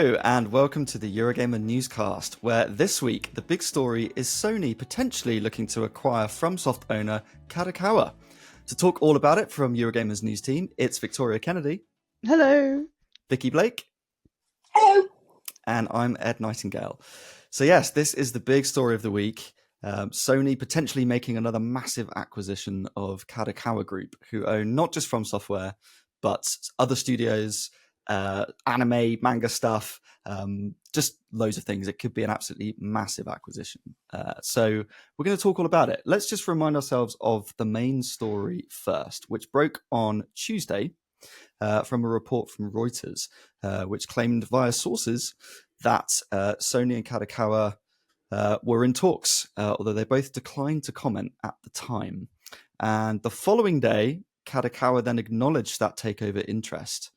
Hello, and welcome to the Eurogamer newscast, where this week the big story is Sony potentially looking to acquire FromSoft owner Kadokawa. To talk all about it from Eurogamer's news team, it's Victoria Kennedy. Hello. Vicky Blake. Hello. And I'm Ed Nightingale. So yes, this is the big story of the week. Sony potentially making another massive acquisition of Kadokawa Group, who own not just FromSoftware, but other studios, anime, manga stuff, just loads of things. It could be an absolutely massive acquisition. So we're going to talk all about it. Let's just remind ourselves of the main story first, which broke on Tuesday from a report from Reuters, which claimed via sources that Sony and Kadokawa were in talks, although they both declined to comment at the time. And the following day, Kadokawa then acknowledged that takeover interest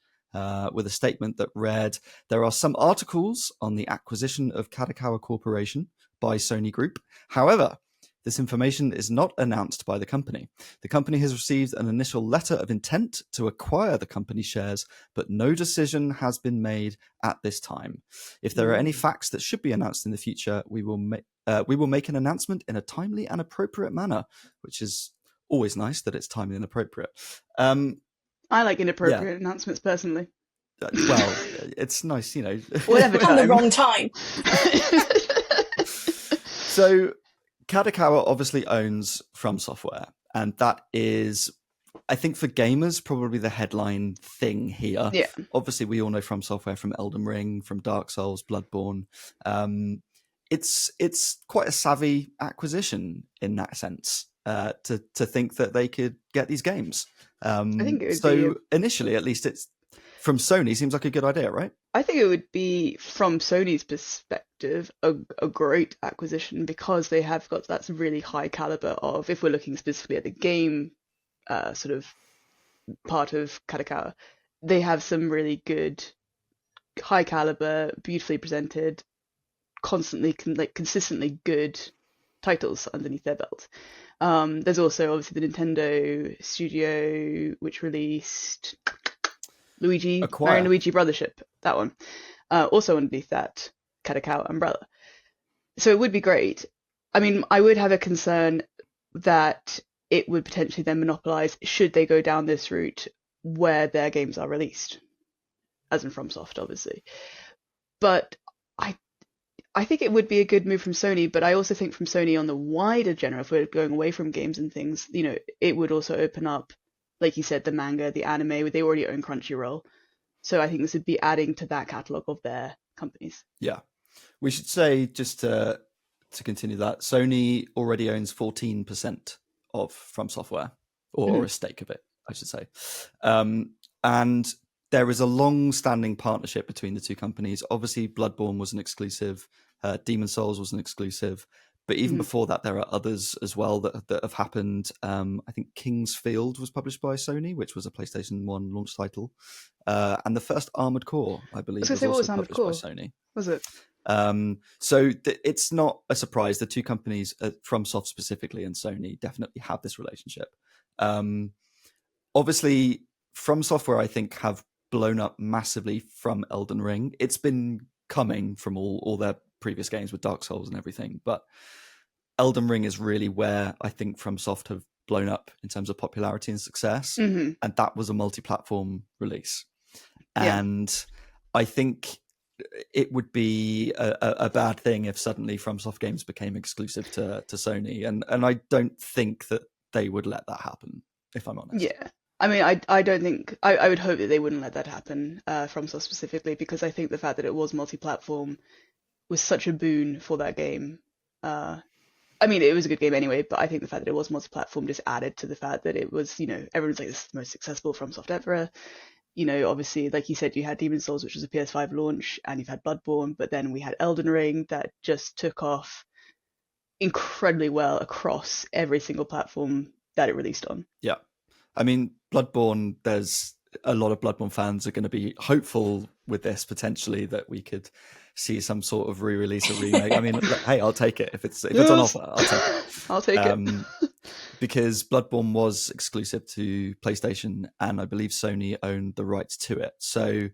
with a statement that read, "There are some articles on the acquisition of Kadokawa Corporation by Sony Group. However, this information is not announced by the company. The company has received an initial letter of intent to acquire the company's shares, but no decision has been made at this time. If there are any facts that should be announced in the future, we will make an announcement in a timely and appropriate manner," which is always nice that it's timely and appropriate. I like inappropriate announcements personally. Well, it's nice, you know. Whatever On the wrong time. So Kadokawa obviously owns FromSoftware, and that is, I think, for gamers, probably the headline thing here. Yeah. Obviously, we all know FromSoftware from Elden Ring, from Dark Souls, Bloodborne. It's quite a savvy acquisition in that sense, to think that they could get these games. I think it would so initially, at least, it's from Sony. Seems like a good idea, right? I think it would be, from Sony's perspective, a great acquisition because they have got that really high caliber of, if we're looking specifically at the game sort of part of Kadokawa, they have some really good, high caliber, beautifully presented, constantly, consistently good titles underneath their belt. There's also obviously the Nintendo studio which released Mario and Luigi Brothership, that one. Also underneath that Kadokawa umbrella. So it would be great. I mean, I would have a concern that it would potentially then monopolize, should they go down this route, where their games are released, as in FromSoft, obviously. But I think it would be a good move from Sony, but I also think from Sony on the wider general, if we're going away from games and things, you know, it would also open up, like you said, the manga, the anime. They already own Crunchyroll. So I think this would be adding to that catalogue of their companies. Yeah. We should say, just to continue that, Sony already owns 14% of FromSoftware, or a stake of it, I should say. And there is a long-standing partnership between the two companies. Obviously, Bloodborne was an exclusive. Demon Souls was an exclusive. But even before that, there are others as well that have happened. I think King's Field was published by Sony, which was a PlayStation 1 launch title. And the first Armored Core, I believe, was also published by Sony. Was it? So it's not a surprise. The two companies, FromSoft specifically and Sony, definitely have this relationship. Obviously, FromSoftware, I think, have blown up massively from Elden Ring. It's been coming from all their previous games with Dark Souls and everything, but Elden Ring is really where I think FromSoft have blown up in terms of popularity and success, and that was a multi-platform release. And I think it would be a bad thing if suddenly FromSoft games became exclusive to Sony, and I don't think that they would let that happen, if I'm honest. Yeah. I mean, I don't think, I would hope that they wouldn't let that happen, FromSoft specifically, because I think the fact that it was multi-platform was such a boon for that game. I mean, it was a good game anyway, but I think the fact that it was multi-platform just added to the fact that it was, you know, everyone's like, this is the most successful FromSoft ever. You know, obviously, like you said, you had Demon Souls, which was a PS5 launch, and you've had Bloodborne, but then we had Elden Ring that just took off incredibly well across every single platform that it released on. Yeah. I mean, Bloodborne, there's a lot of Bloodborne fans are going to be hopeful with this potentially that we could see some sort of re-release or remake. I mean, hey, I'll take it if it's on offer. I'll take it. I'll take it. Because Bloodborne was exclusive to PlayStation, and I believe Sony owned the rights to it. So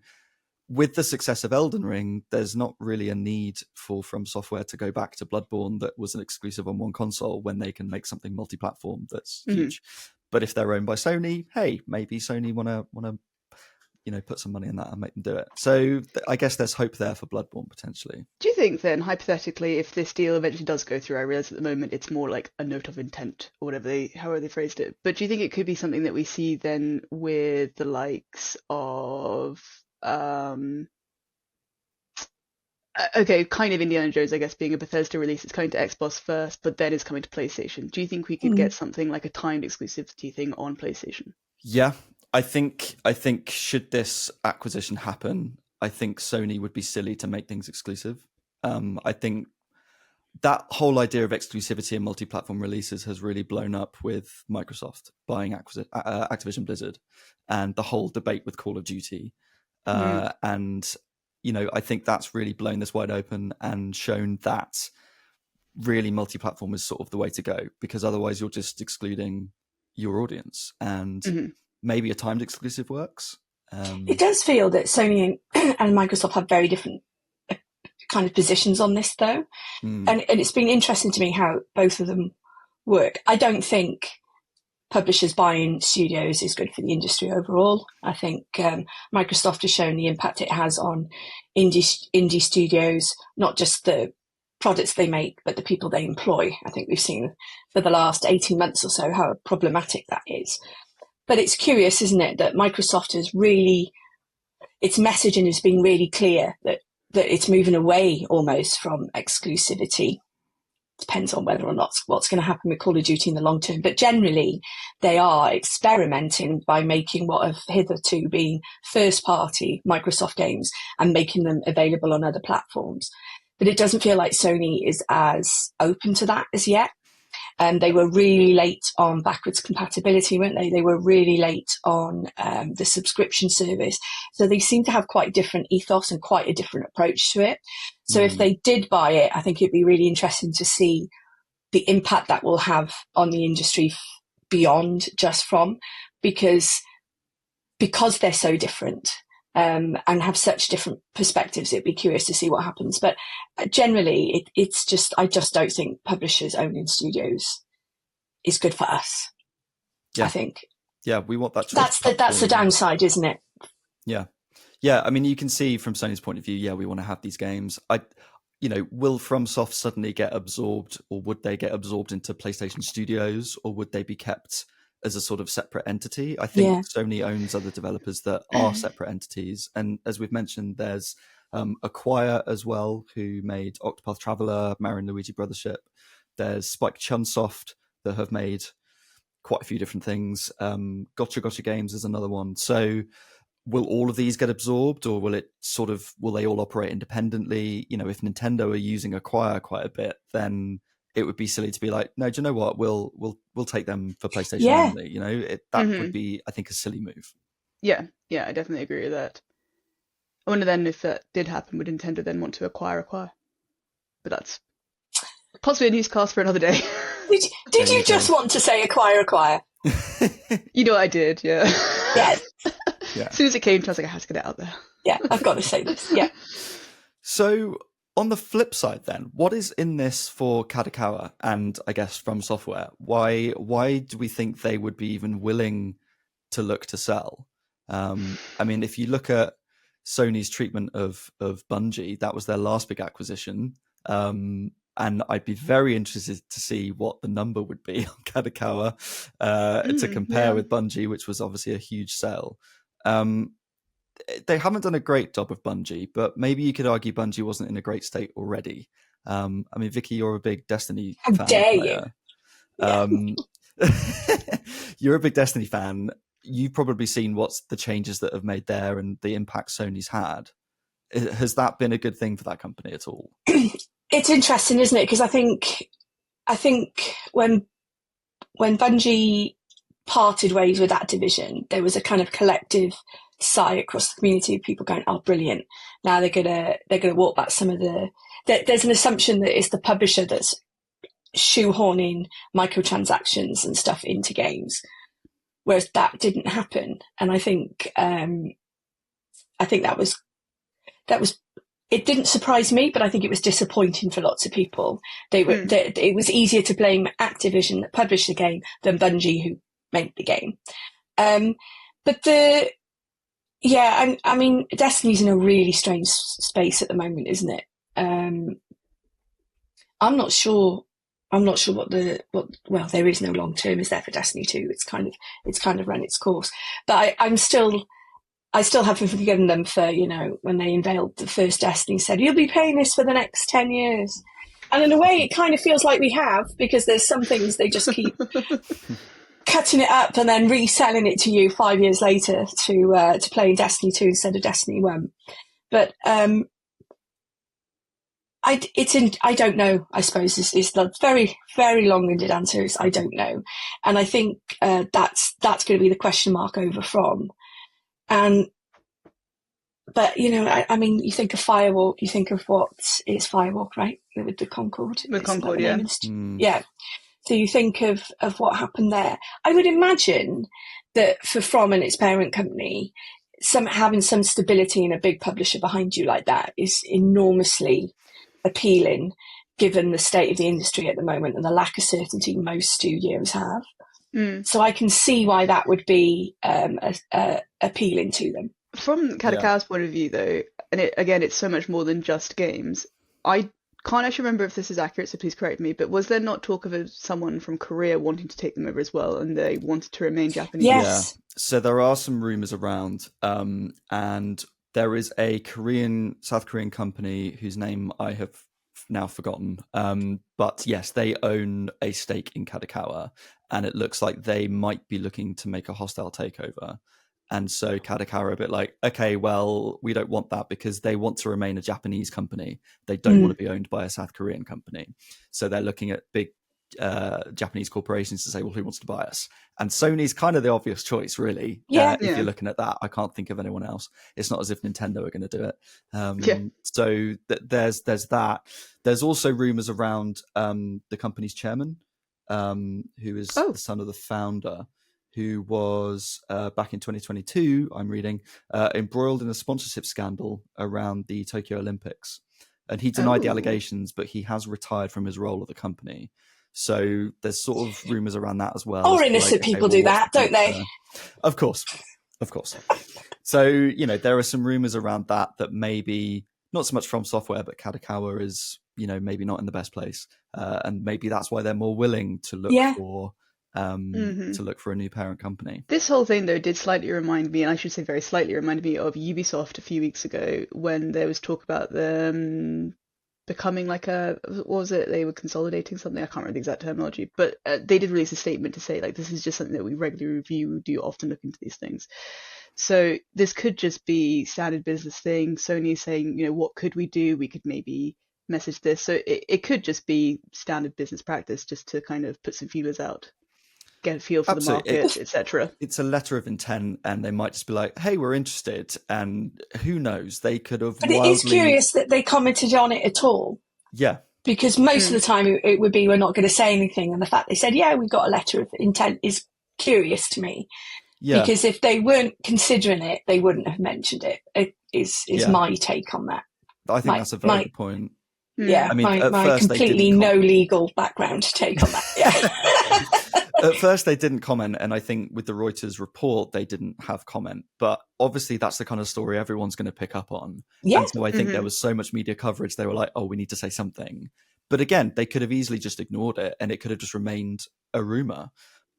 with the success of Elden Ring, there's not really a need for From Software to go back to Bloodborne that was an exclusive on one console when they can make something multi-platform that's huge. But if they're owned by Sony, hey, maybe Sony want to put some money in that and make them do it. So I guess there's hope there for Bloodborne potentially. Do you think then, hypothetically, if this deal eventually does go through, I realize at the moment it's more like a note of intent or however they phrased it, but do you think it could be something that we see then with the likes of okay, kind of Indiana Jones, I guess, being a Bethesda release, it's coming to Xbox first, but then it's coming to PlayStation. Do you think we could get something like a timed exclusivity thing on PlayStation? Yeah, I think should this acquisition happen, I think Sony would be silly to make things exclusive. I think that whole idea of exclusivity and multi-platform releases has really blown up with Microsoft buying Activision Blizzard and the whole debate with Call of Duty. And, I think that's really blown this wide open and shown that really multi-platform is sort of the way to go, because otherwise you're just excluding your audience, and maybe a timed exclusive works. It does feel that Sony and Microsoft have very different kind of positions on this, though. And it's been interesting to me how both of them work. I don't think publishers buying studios is good for the industry overall. I think Microsoft has shown the impact it has on indie studios, not just the products they make, but the people they employ. I think we've seen for the last 18 months or so how problematic that is. But it's curious, isn't it, that Microsoft has really, its messaging has been really clear that it's moving away almost from exclusivity. Depends on whether or not what's going to happen with Call of Duty in the long term. But generally, they are experimenting by making what have hitherto been first-party Microsoft games and making them available on other platforms. But it doesn't feel like Sony is as open to that as yet. They were really late on backwards compatibility, weren't they? They were really late on the subscription service. So they seem to have quite a different ethos and quite a different approach to it. So if they did buy it, I think it'd be really interesting to see the impact that will have on the industry beyond just From, because they're so different. And have such different perspectives, it'd be curious to see what happens. But generally, it's just, I just don't think publishers owning studios is good for us. Yeah. I think. Yeah, we want that. That's the downside, isn't it? Yeah. Yeah, I mean, you can see from Sony's point of view, yeah, we want to have these games. Will FromSoft suddenly get absorbed, or would they get absorbed into PlayStation Studios, or would they be kept as a sort of separate entity? I think Sony owns other developers that are separate entities. And as we've mentioned, there's Acquire as well, who made Octopath Traveler, Mario and Luigi Brothership. There's Spike Chunsoft that have made quite a few different things. Gotcha Games is another one. So will all of these get absorbed, or will they all operate independently? If Nintendo are using Acquire quite a bit, then it would be silly to be like, no, do you know what? We'll take them for PlayStation only. That would be, I think, a silly move. Yeah, I definitely agree with that. I wonder then if that did happen, would Nintendo then want to acquire? But that's possibly a newscast for another day. Did you just want to say acquire? You know I did, yeah. Yes. Yeah. As soon as it came to, I was like, I had to get it out there. Yeah, I've got to say this. Yeah. So on the flip side, then, what is in this for Kadokawa and I guess From Software? Why do we think they would be even willing to look to sell? I mean, if you look at Sony's treatment of Bungie, that was their last big acquisition. And I'd be very interested to see what the number would be on Kadokawa to compare with Bungie, which was obviously a huge sale. They haven't done a great job of Bungie, but maybe you could argue Bungie wasn't in a great state already. I mean, Vicky, you're a big Destiny fan. How dare you? You're a big Destiny fan. You've probably seen what's the changes that have made there and the impact Sony's had. Has that been a good thing for that company at all? It's interesting, isn't it? Because I think when Bungie parted ways with that division, there was a kind of collective sigh across the community of people going, "Oh, brilliant! Now they're gonna walk back some of the." There's an assumption that it's the publisher that's shoehorning microtransactions and stuff into games, whereas that didn't happen. And I think that was it didn't surprise me, but I think it was disappointing for lots of people. It was easier to blame Activision that published the game than Bungie who made the game. But I mean, Destiny's in a really strange space at the moment, isn't it? I'm not sure well, there is no long term, is there, for Destiny 2? It's kind of run its course. But I still haven't forgiven them for, when they unveiled the first Destiny, said, you'll be paying this for the next 10 years. And in a way, it kind of feels like we have, because there's some things they just keep cutting it up and then reselling it to you 5 years later to play in Destiny 2 instead of Destiny 1. But I don't know, I suppose, is the very, very long-winded answer is I don't know. And I think that's going to be the question mark over From. But I mean, you think of Firewalk, you think of it's Firewalk, right? With the Concorde. With Concorde, yeah. Yeah. So you think of what happened there. I would imagine that for From and its parent company, having some stability and a big publisher behind you like that is enormously appealing, given the state of the industry at the moment and the lack of certainty most studios have. So I can see why that would be appealing to them. From Kadokawa's point of view, though, and it's so much more than just games. I can't actually remember if this is accurate, so please correct me, but was there not talk of someone from Korea wanting to take them over as well, and they wanted to remain Japanese? Yes. Yeah. So there are some rumors around, and there is a South Korean company whose name I have now forgotten. But yes, they own a stake in Kadokawa, and it looks like they might be looking to make a hostile takeover. And so Kadokawa are a bit like, okay, well, we don't want that because they want to remain a Japanese company. They don't want to be owned by a South Korean company. So they're looking at big Japanese corporations to say, well, who wants to buy us? And Sony's kind of the obvious choice, really. If you're looking at that, I can't think of anyone else. It's not as if Nintendo are going to do it. So there's that. There's also rumors around the company's chairman, who is the son of the founder, who was back in 2022, I'm reading, embroiled in a sponsorship scandal around the Tokyo Olympics. And he denied the allegations, but he has retired from his role at the company. So there's sort of rumours around that as well. Or innocent people do that, don't they? Of course. So, there are some rumours around that maybe, not so much From Software, but Kadokawa is, maybe not in the best place. And maybe that's why they're more willing to look for to look for a new parent company. This whole thing, though, did slightly remind me, and I should say very slightly reminded me of Ubisoft a few weeks ago when there was talk about them becoming like what was it? They were consolidating something. I can't remember the exact terminology, but they did release a statement to say, like, this is just something that we regularly review. We do often look into these things. So this could just be standard business thing. Sony is saying, what could we do? We could maybe message this. So it could just be standard business practice just to kind of put some feelers out, get a feel for the market, etc. It's a letter of intent, and they might just be like, hey, we're interested, and who knows, they could have But it is curious that they commented on it at all. Yeah. Because most of the time it would be, we're not going to say anything, and the fact they said, yeah, we got a letter of intent is curious to me. Yeah. Because if they weren't considering it, they wouldn't have mentioned it. It is my take on that. I think that's a very good point. Yeah, I mean, my completely no legal background take on that. Yeah. At first, they didn't comment, and I think with the Reuters report, they didn't have comment. But obviously, that's the kind of story everyone's going to pick up on. Yeah. And so I think there was so much media coverage, they were like, oh, we need to say something. But again, they could have easily just ignored it, and it could have just remained a rumor.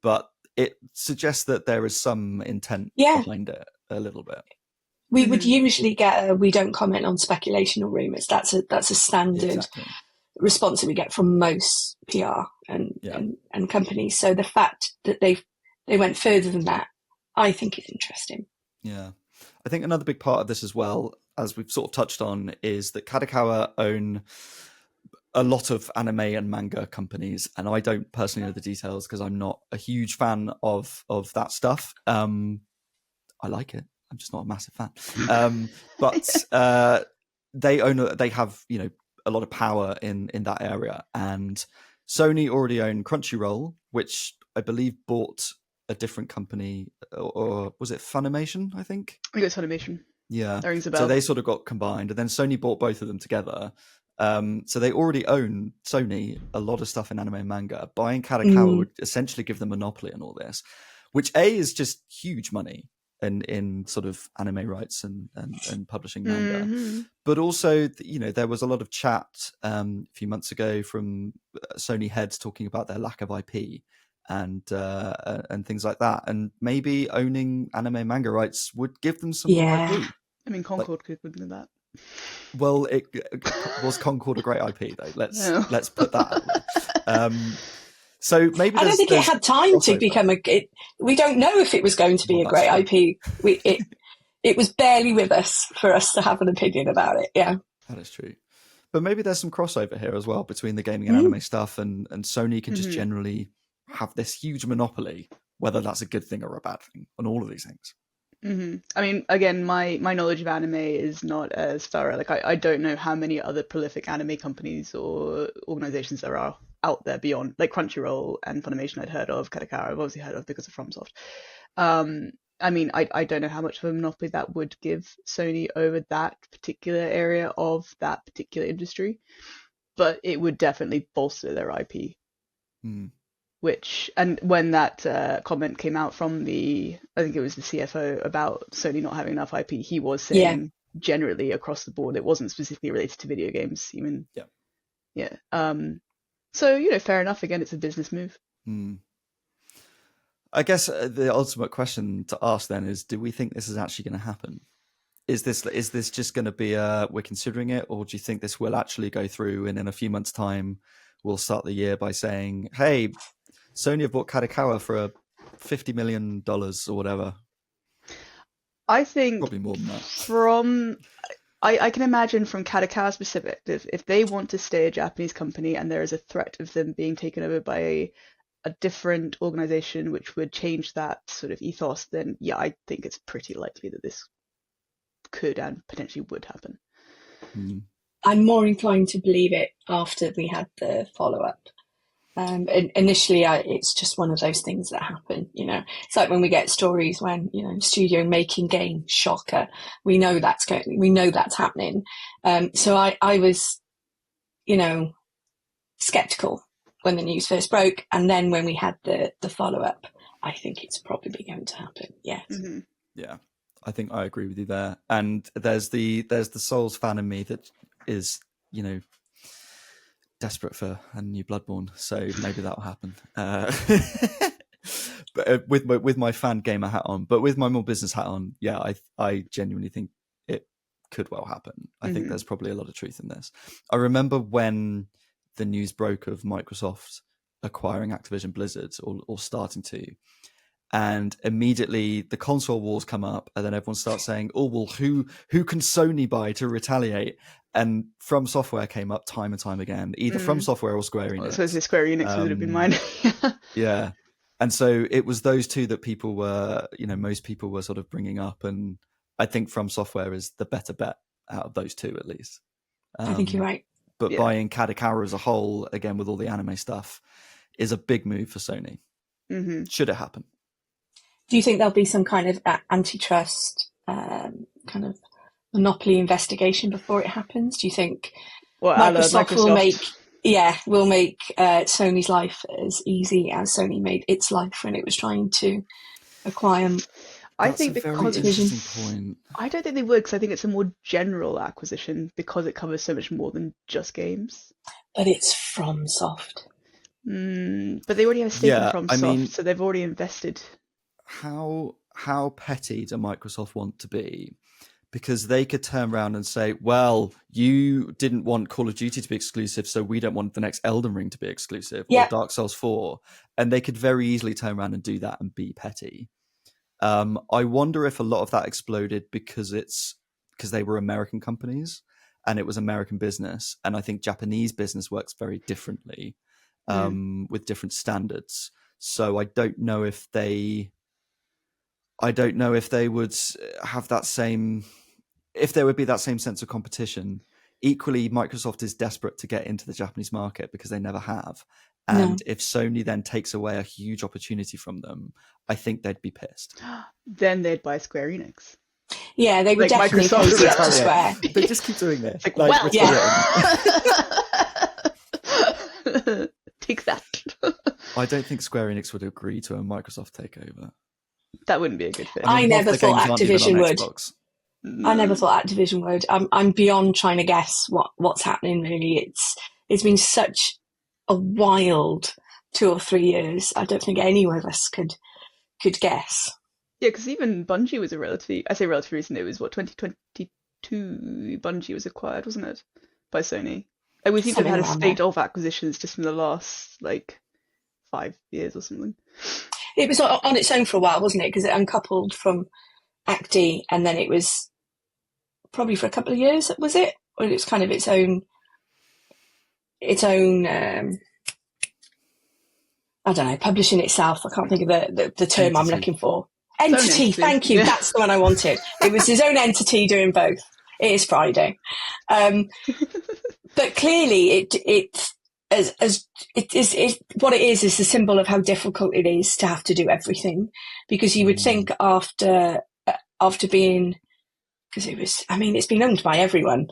But it suggests that there is some intent behind it a little bit. We would usually get we don't comment on speculation or rumors. That's a standard response that we get from most PR and companies. So the fact that they went further than that, I think is interesting. Yeah. I think another big part of this as well, as we've sort of touched on, is that Kadokawa own a lot of anime and manga companies, and I don't personally know the details because I'm not a huge fan of that stuff. I like it. I'm just not a massive fan. But they have, a lot of power in that area. And Sony already owned Crunchyroll, which I believe bought a different company, or was it Funimation, I think? I think it was Funimation. Yeah. That rings a So bell. they sort of got combined, and then Sony bought both of them together. So they already own, Sony, a lot of stuff in anime and manga. Buying Kadokawa would essentially give them monopoly on all this, which is just huge money in sort of anime rights and publishing manga. But also, there was a lot of chat a few months ago from Sony heads talking about their lack of IP and things like that. And maybe owning anime manga rights would give them some more IP. I mean, Concord could do that. Well, was Concord a great IP though? Let's put that out. So maybe I don't think it had time to become we don't know if it was going to be a great IP. It was barely with us for us to have an opinion about it. Yeah, that is true. But maybe there's some crossover here as well between the gaming and anime stuff, and Sony can just generally have this huge monopoly, whether that's a good thing or a bad thing, on all of these things. I mean, again, my knowledge of anime is not as thorough. Like, I don't know how many other prolific anime companies or organizations there are out there beyond, like, Crunchyroll and Funimation I'd heard of. Kadokawa I've obviously heard of because of FromSoft. I mean, I don't know how much of a monopoly that would give Sony over that particular area of that particular industry, but it would definitely bolster their IP. And when that comment came out from I think it was the CFO about Sony not having enough IP, he was saying generally across the board, it wasn't specifically related to video games even. Yeah. So, fair enough. Again, it's a business move. I guess the ultimate question to ask then is, do we think this is actually going to happen? Is this just going to be we're considering it, or do you think this will actually go through, and in a few months' time we'll start the year by saying, hey, Sony have bought Kadokawa for $50 million or whatever? I think probably more than that. I can imagine from Kadokawa's perspective, if they want to stay a Japanese company and there is a threat of them being taken over by a different organization which would change that sort of ethos, then yeah, I think it's pretty likely that this could and potentially would happen. I'm more inclined to believe it after we had the follow-up. Initially, it's just one of those things that happen. It's like when we get stories when studio making game, shocker. We know that's happening. So I was, skeptical when the news first broke, and then when we had the follow-up, I think it's probably going to happen. Yes. Yeah, I think I agree with you there. And there's the Souls fan in me that is, desperate for a new Bloodborne, so maybe that'll happen. But with my fan gamer hat on, but with my more business hat on, yeah, I genuinely think it could well happen. I think there's probably a lot of truth in this. I remember when the news broke of Microsoft acquiring Activision Blizzard, or starting to, and immediately the console wars come up, and then everyone starts saying, oh, well, who can Sony buy to retaliate? And FromSoftware came up time and time again, either FromSoftware or Square Enix. So Square Enix would have been mine. Yeah. And so it was those two that people were, most people were sort of bringing up. And I think FromSoftware is the better bet out of those two, at least. I think you're right. But buying Kadokawa as a whole, again, with all the anime stuff, is a big move for Sony. Should it happen? Do you think there'll be some kind of antitrust kind of monopoly investigation before it happens? Do you think Microsoft will make Sony's life as easy as Sony made its life when it was trying to acquire? I think because point. I don't think they would, because I think it's a more general acquisition because it covers so much more than just games. But it's FromSoft. But they already have a stake in FromSoft, so they've already invested. How petty do Microsoft want to be? Because they could turn around and say, well, you didn't want Call of Duty to be exclusive, so we don't want the next Elden Ring to be exclusive, or Dark Souls 4. And they could very easily turn around and do that and be petty. I wonder if a lot of that exploded because they were American companies and it was American business. And I think Japanese business works very differently with different standards. So I don't know if they would have that same, if there would be that same sense of competition. Equally, Microsoft is desperate to get into the Japanese market because they never have. And if Sony then takes away a huge opportunity from them, I think they'd be pissed. Then they'd buy Square Enix. Yeah, they were Like definitely Microsoft cozy up to was Square. They just keep doing this. Like, Like, well, with yeah. Take that. I don't think Square Enix would agree to a Microsoft takeover. That wouldn't be a good fit. I mean, I half never their thought games aren't even Activision on would. Xbox. I never thought Activision would. I'm beyond trying to guess what's happening. Really, it's been such a wild 2 or 3 years. I don't think any of us could guess. Yeah, because even Bungie was I say relatively recent, it was what, 2022 Bungie was acquired, wasn't it? By Sony. Like, we seem to have Something had a around spate there. of acquisitions just in the last, like, 5 years or something. It was on its own for a while, wasn't it? Because it uncoupled from Acti, and then it was probably for a couple of years, was it? Or it was kind of its own I don't know, publishing itself. I can't think of the term I'm Entity. looking for. own Entity, entity, thank you. yeah. That's the one I wanted. It was his own entity doing both. It is Friday. But clearly what it is a symbol of how difficult it is to have to do everything. Because you would think after being, because it's been owned by everyone.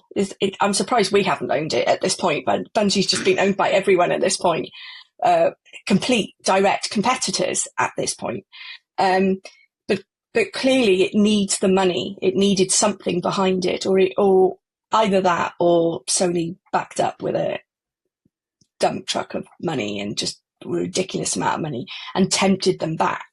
I'm surprised we haven't owned it at this point, but Bungie's just been owned by everyone at this point. Complete direct competitors at this point. But clearly it needs the money. It needed something behind it, or either that or Sony backed up with a dump truck of money and just a ridiculous amount of money and tempted them back.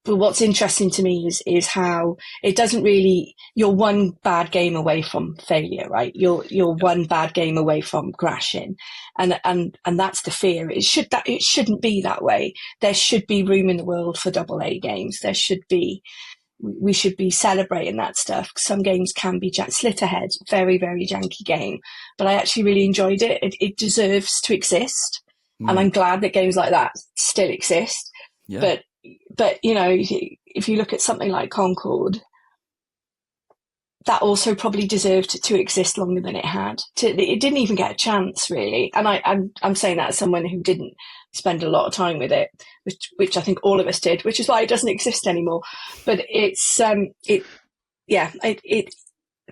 But what's interesting to me is how it doesn't really, you're one bad game away from failure, right? You're one bad game away from crashing. And that's the fear. It shouldn't be that way. There should be room in the world for AA games. We should be celebrating that stuff. Some games can be Slitterhead, very, very janky game, but I actually really enjoyed it. It deserves to exist. And I'm glad that games like that still exist. Yeah. But if you look at something like Concord, that also probably deserved to exist longer than it had. It didn't even get a chance, really. And I'm saying that as someone who didn't spend a lot of time with it, which I think all of us did, which is why it doesn't exist anymore. But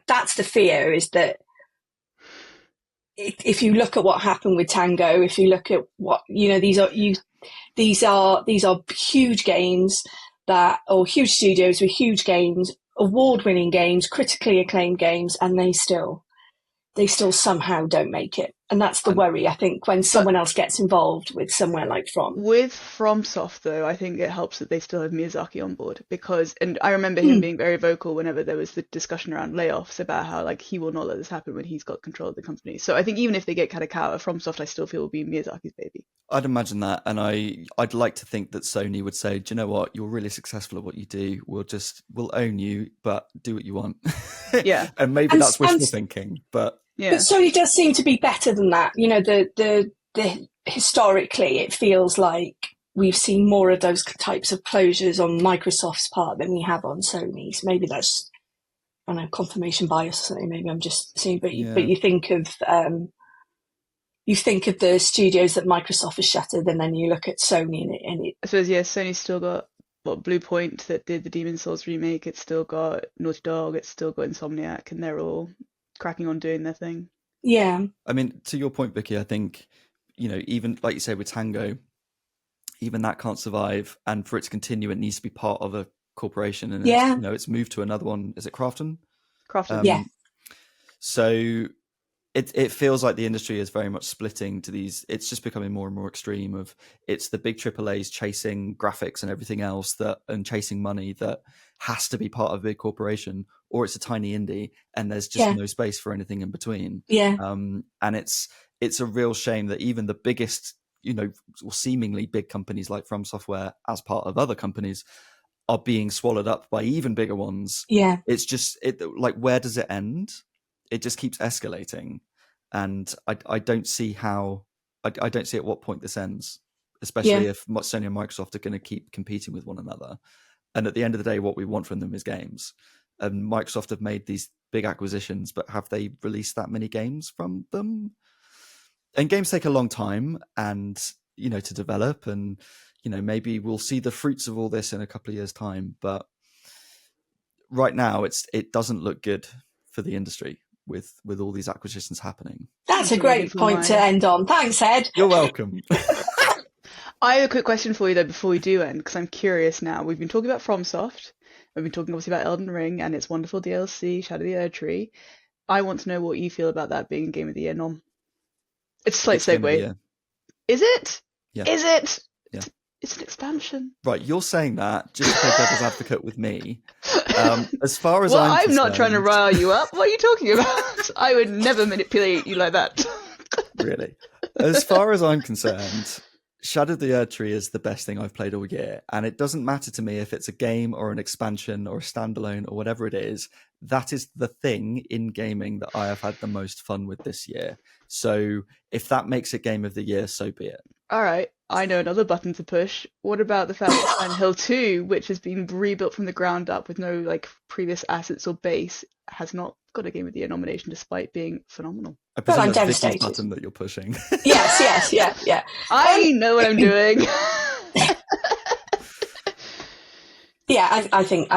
that's the fear, is that if you look at what happened with Tango, if you look at what these are huge games or huge studios with huge games, award-winning games, critically acclaimed games, and they still somehow don't make it. And that's the worry, I think, when someone else gets involved with somewhere like From. With FromSoft, though, I think it helps that they still have Miyazaki on board, and I remember him being very vocal whenever there was the discussion around layoffs about how, like, he will not let this happen when he's got control of the company. So I think even if they get Kadokawa, FromSoft, I still feel will be Miyazaki's baby. I'd imagine that, and I'd like to think that Sony would say, do you know what, you're really successful at what you do, we'll own you, but do what you want. Yeah. And maybe that's wishful thinking, but yeah. But Sony does seem to be better than that. The historically, it feels like we've seen more of those types of closures on Microsoft's part than we have on Sony's. Maybe that's, I don't know, confirmation bias or something. Maybe I'm just seeing, but you think of the studios that Microsoft has shuttered, and then you look at Sony and it. I suppose, yeah, Sony's still got Blue Point that did the Demon's Souls remake. It's still got Naughty Dog. It's still got Insomniac, and they're all cracking on doing their thing. Yeah. I mean, to your point, Vicky, I think, even like you say with Tango, even that can't survive, and for it to continue, it needs to be part of a corporation. And it's moved to another one. Is it Crafton? Crafton. Yeah. So it feels like the industry is very much splitting to these. It's just becoming more and more extreme. It's the big AAAs chasing graphics and everything else and chasing money that has to be part of a big corporation, or it's a tiny indie and there's just no space for anything in between. Yeah. And it's a real shame that even the biggest, seemingly big companies like From Software, as part of other companies, are being swallowed up by even bigger ones. Yeah. It's just like, where does it end? It just keeps escalating, and I don't see how. I don't see at what point this ends, especially if Sony and Microsoft are going to keep competing with one another. And at the end of the day, what we want from them is games. And Microsoft have made these big acquisitions, but have they released that many games from them? And games take a long time, and to develop, and maybe we'll see the fruits of all this in a couple of years' time. But right now it doesn't look good for the industry with all these acquisitions happening. That's a great point to end on. Thanks, Ed. You're welcome. I have a quick question for you though before we do end, because I'm curious now. We've been talking about FromSoft. We've been talking obviously about Elden Ring and its wonderful DLC, Shadow of the Erd Tree. I want to know what you feel about that being Game of the Year nom. It's a slight segue. Is it? Yeah. Is it? Yeah. It's an expansion. Right, you're saying that just to play devil's advocate with me. As far as I'm not trying to rile you up. What are you talking about? I would never manipulate you like that. Really? As far as I'm concerned, Shadow of the Erd Tree is the best thing I've played all year, and it doesn't matter to me if it's a game or an expansion or a standalone or whatever it is. That is the thing in gaming that I have had the most fun with this year. So if that makes it Game of the Year, so be it. All right, I know another button to push. What about the fact that Silent Hill 2, which has been rebuilt from the ground up with no like previous assets or base, has not got a Game of the Year nomination despite being phenomenal? I presume I'm that's devastated. Vicky's button that you're pushing. Yes, yeah. I know what I'm doing. Yeah, I think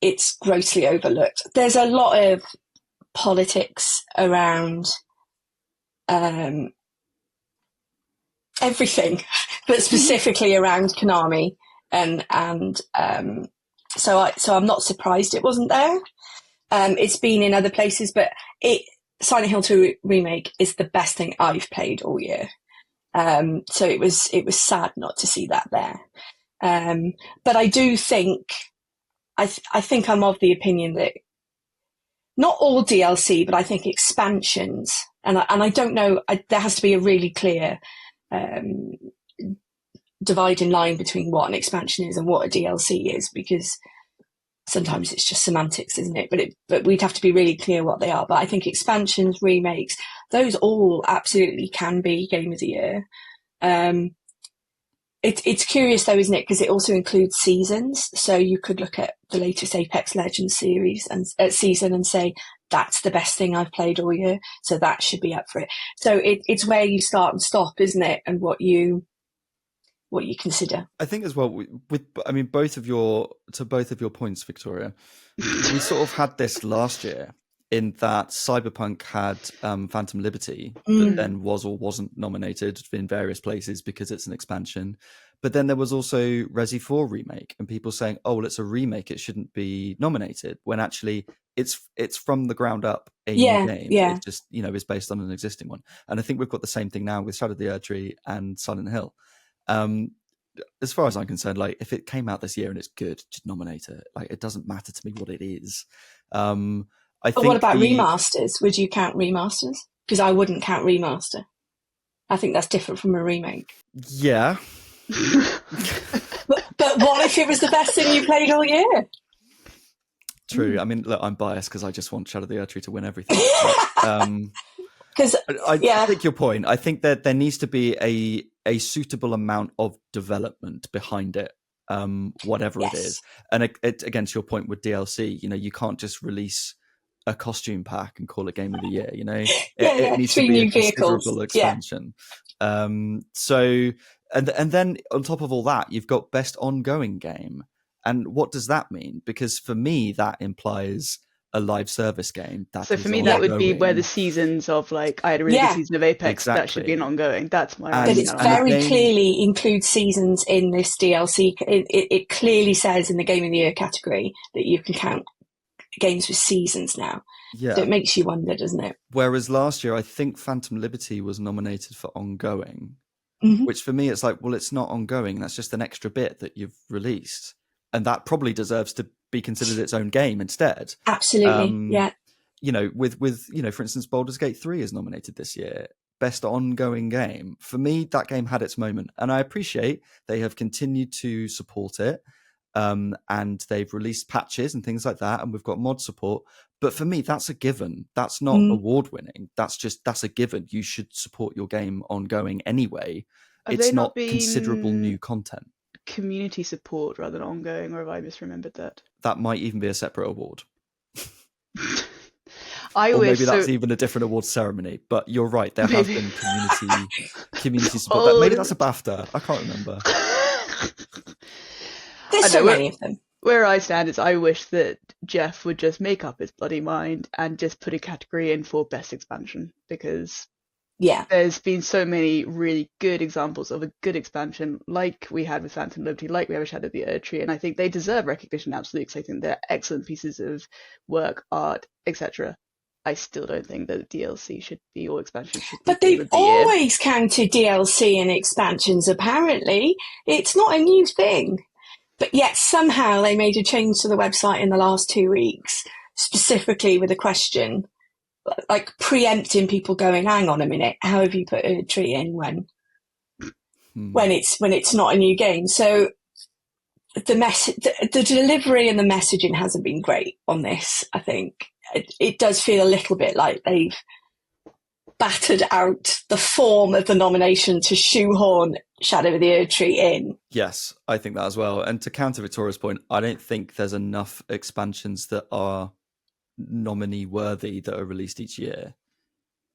it's grossly overlooked. There's a lot of politics around everything, but specifically around Konami, and so I'm not surprised it wasn't there. It's been in other places, but Silent Hill 2 remake is the best thing I've played all year. So it was sad not to see that there. But I do think, I think I'm of the opinion that not all DLC, but I think expansions, and I don't know, there has to be a really clear dividing line between what an expansion is and what a DLC is, because sometimes it's just semantics, isn't it? But we'd have to be really clear what they are. But I think expansions, remakes, those all absolutely can be Game of the Year. It's curious though, isn't it? Because it also includes seasons. So you could look at the latest Apex Legends series and season and say, that's the best thing I've played all year. So that should be up for it. So it's where you start and stop, isn't it? And what you consider. I think as well both of your points, Victoria, we sort of had this last year in that Cyberpunk had Phantom Liberty that then was or wasn't nominated in various places because it's an expansion. But then there was also Resi 4 remake, and people saying, oh, well, it's a remake, it shouldn't be nominated, when actually it's from the ground up a new game. Yeah. It just, is based on an existing one. And I think we've got the same thing now with Shadow of the Erd Tree and Silent Hill. As far as I'm concerned, like, if it came out this year and it's good, just nominate it. Like, it doesn't matter to me what it is. But what about remasters? Would you count remasters? Because I wouldn't count remaster. I think that's different from a remake. Yeah. but what if it was the best thing you played all year? True. I mean, look, I'm biased because I just want Shadow of the Erd Tree to win everything. Because I take your point. I think that there needs to be a suitable amount of development behind it, whatever it is. And it, again, to your point with DLC, you can't just release a costume pack and call it Game of the Year. It needs to be a considerable expansion. So, and then on top of all that, you've got best ongoing game. And what does that mean? Because for me, that implies a live service game. So for me, that would be where the seasons of, like, I had a really good season of Apex, exactly. That should be an ongoing. That's my But it very clearly includes seasons in this DLC. It clearly says in the Game of the Year category that you can count games with seasons now. Yeah. So it makes you wonder, doesn't it? Whereas last year, I think Phantom Liberty was nominated for ongoing, which for me, it's like, well, it's not ongoing. That's just an extra bit that you've released. And that probably deserves to be considered its own game instead. Absolutely, yeah. With for instance, Baldur's Gate 3 is nominated this year. Best ongoing game. For me, that game had its moment. And I appreciate they have continued to support it. And they've released patches and things like that. And we've got mod support. But for me, that's a given. That's not award-winning. That's a given. You should support your game ongoing anyway. It's not considerable new content. Community support rather than ongoing, or have I misremembered that? That might even be a separate award. Maybe that's even a different award ceremony. But you're right, there have been community support. Maybe that's a BAFTA. I can't remember. There's so many of them. Where I stand is I wish that Jeff would just make up his bloody mind and just put a category in for best expansion, because there's been so many really good examples of a good expansion, like we had with Phantom Liberty, like we have with Shadow of the Erdtree, and I think they deserve recognition, absolutely, because I think they're excellent pieces of work, art, etc. I still don't think that DLC should be, or expansions should be. But they've always counted DLC and expansions, apparently. It's not a new thing. But yet somehow they made a change to the website in the last 2 weeks, specifically with a question, like preempting people going, hang on a minute, how have you put a tree in when it's not a new game? So the delivery and the messaging hasn't been great on this, I think. It does feel a little bit like they've battered out the form of the nomination to shoehorn Shadow of the Erdtree in. Yes, I think that as well. And to counter Victoria's point, I don't think there's enough expansions that are nominee worthy that are released each year.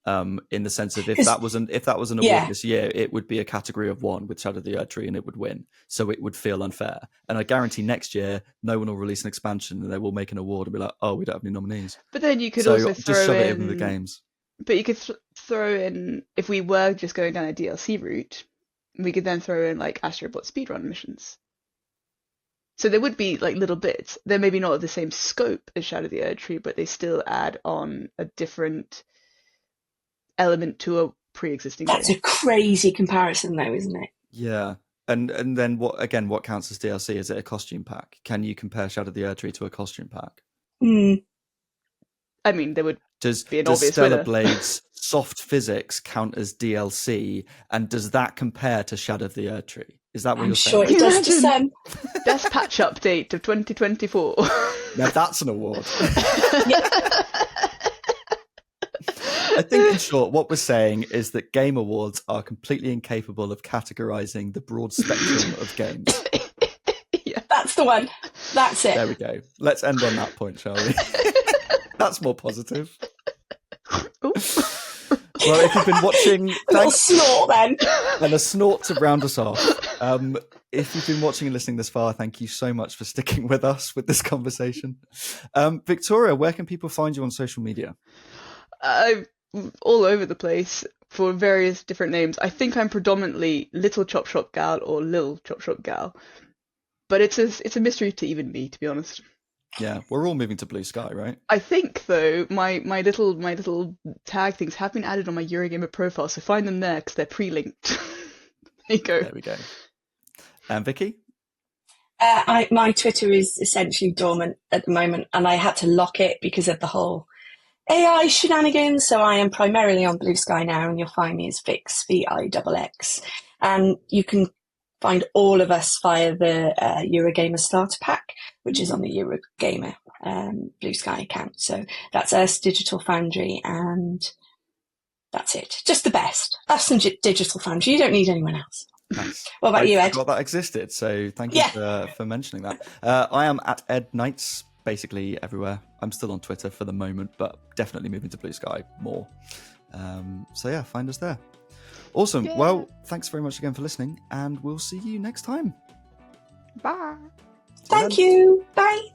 In the sense of if that was an award this year, it would be a category of 1 with Shadow of the Erdtree and it would win. So it would feel unfair. And I guarantee next year no one will release an expansion and they will make an award and be like, oh, we don't have any nominees. But then you could also throw just shove in it in the games. But you could throw in, if we were just going down a DLC route, we could then throw in like Astrobot speedrun missions. So there would be like little bits. They're maybe not of the same scope as Shadow of the Erdtree, but they still add on a different element to a pre-existing That's game. a crazy comparison though, isn't it? Yeah. And then what counts as DLC? Is it a costume pack? Can you compare Shadow of the Erdtree to a costume pack? I mean, there would be an obvious Stellar winner. Blade's soft physics count as DLC, and does that compare to Shadow of the Erdtree? Is that what you're saying? I'm sure it does to some. Best patch update of 2024. Now that's an award. I think, in short, what we're saying is that game awards are completely incapable of categorizing the broad spectrum of games. Yeah. That's the one. That's it. There we go. Let's end on that point, shall we? That's more positive. Well, if you've been watching... A little snort then. And a snort to round us off. If you've been watching and listening this far, thank you so much for sticking with us with this conversation. Victoria, where can people find you on social media? All over the place for various different names. I think I'm predominantly Little Chop Shop Gal or Lil Chop Shop Gal, but it's a mystery to even me, to be honest. Yeah, we're all moving to Blue Sky, right? I think though my little tag things have been added on my Eurogamer profile, so find them there because they're pre-linked. There you go. There we go. And Vicky? My Twitter is essentially dormant at the moment, and I had to lock it because of the whole AI shenanigans, so I am primarily on Blue Sky now, and you'll find me as Vix, VIXX. And you can find all of us via the Eurogamer Starter Pack, which is on the Eurogamer Blue Sky account. So that's us, Digital Foundry, and that's it. Just the best. Have some Digital Foundry. You don't need anyone else. Nice. What about you, Ed? I forgot that existed, so thank you for mentioning that. I am at Ed Knights, basically everywhere. I'm still on Twitter for the moment, but definitely moving to Blue Sky more. So yeah, find us there. Awesome. Yeah. Well, thanks very much again for listening, and we'll see you next time. Bye. Thank you. Bye.